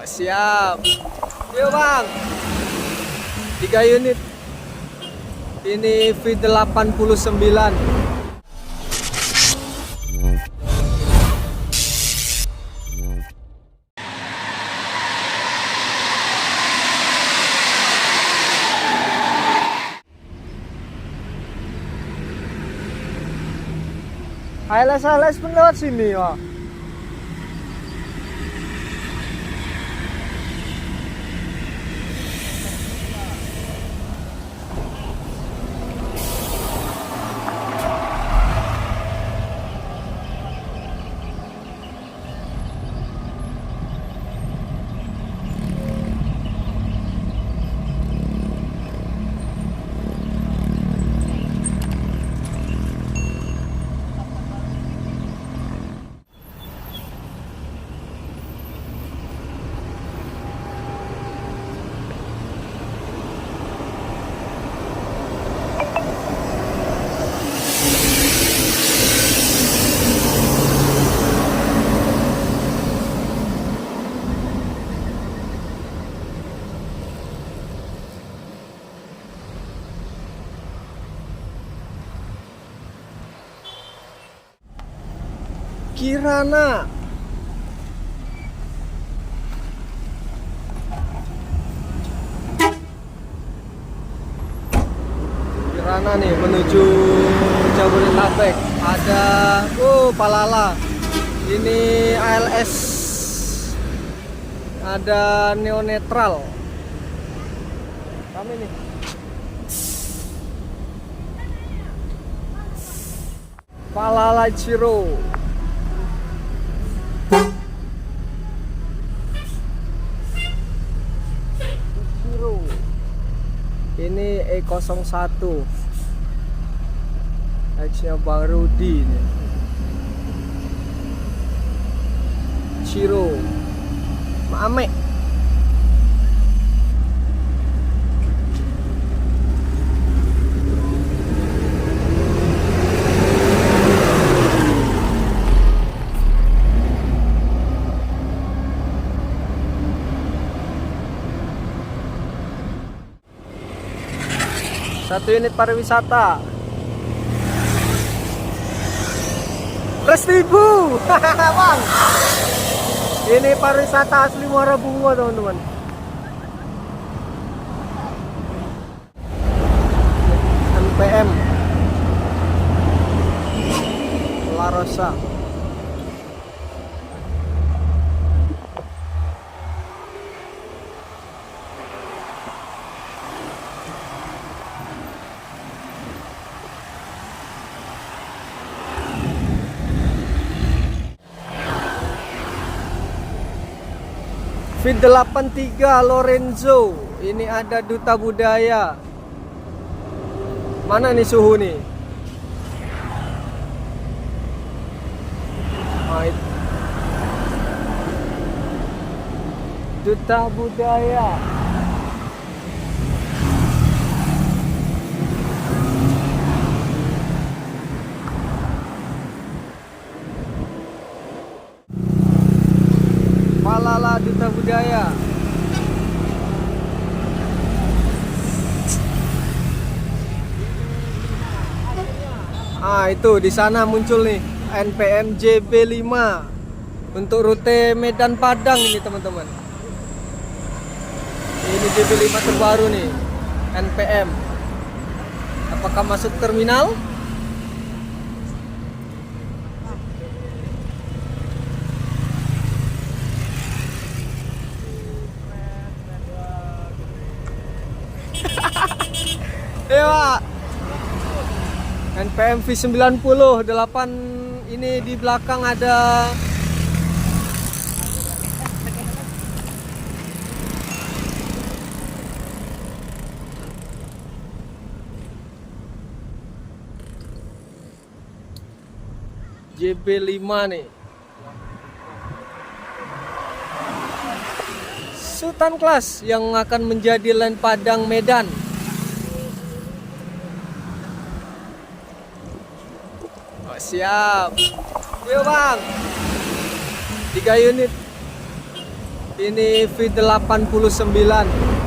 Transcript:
Oh, siap. Yuk bang, 3 unit. Ini V89. HLS pun lewat sini ya. Kirana. Kirana nih menuju Jabodetabek. Ada Palala. Ini ALS. Ada neo netral. Kami nih. Palala Ciro. Ini E01 X-nya Bang Rudi nih. Ciro Mame. Satu unit pariwisata. Rp1.000 Bang. Ini pariwisata asli Muara Bungo teman-teman. NPM La Rosa. V83 Lorenzo. Ini ada Duta Budaya. Mana nih suhu nih? Duta Budaya. Palala Duta Budaya. Itu di sana muncul nih NPM JB5 untuk rute Medan Padang ini teman-teman. Ini JB5 terbaru nih NPM. Apakah masuk terminal? Iya, NPM V90 8 ini di belakang ada JB5 nih. Sultan Class yang akan menjadi line Padang Medan. Siap. Yuk bang, 3 unit Ini V89.